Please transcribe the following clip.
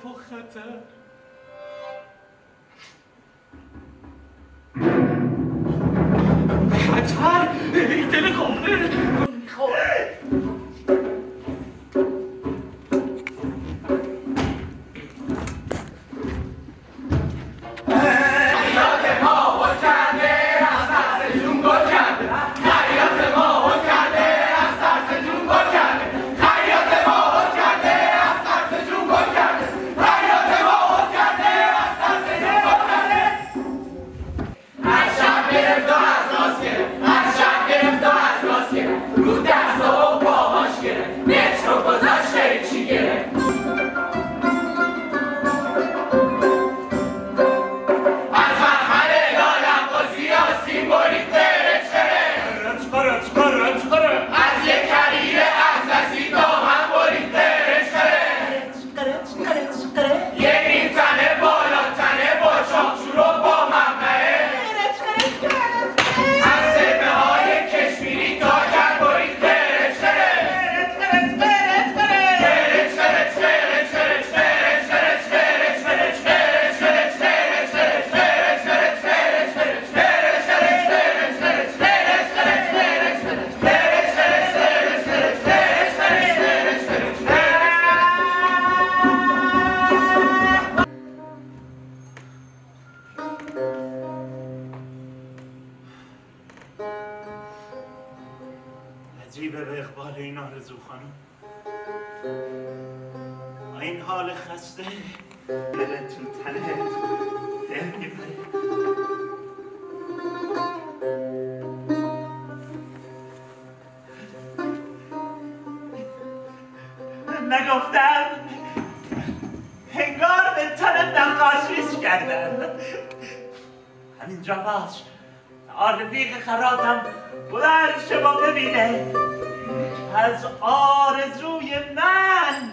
پا خطر. خطر؟ ای دل کافر میخواه. عجیبه به اقبال این آرزو خانم. این حال خسته دل تو تنه دل میبره. نگفتم هنگار به تن نقاشیش کردن. همینجا باش رفیق خراتم بلند شما ببینه از آرزوی من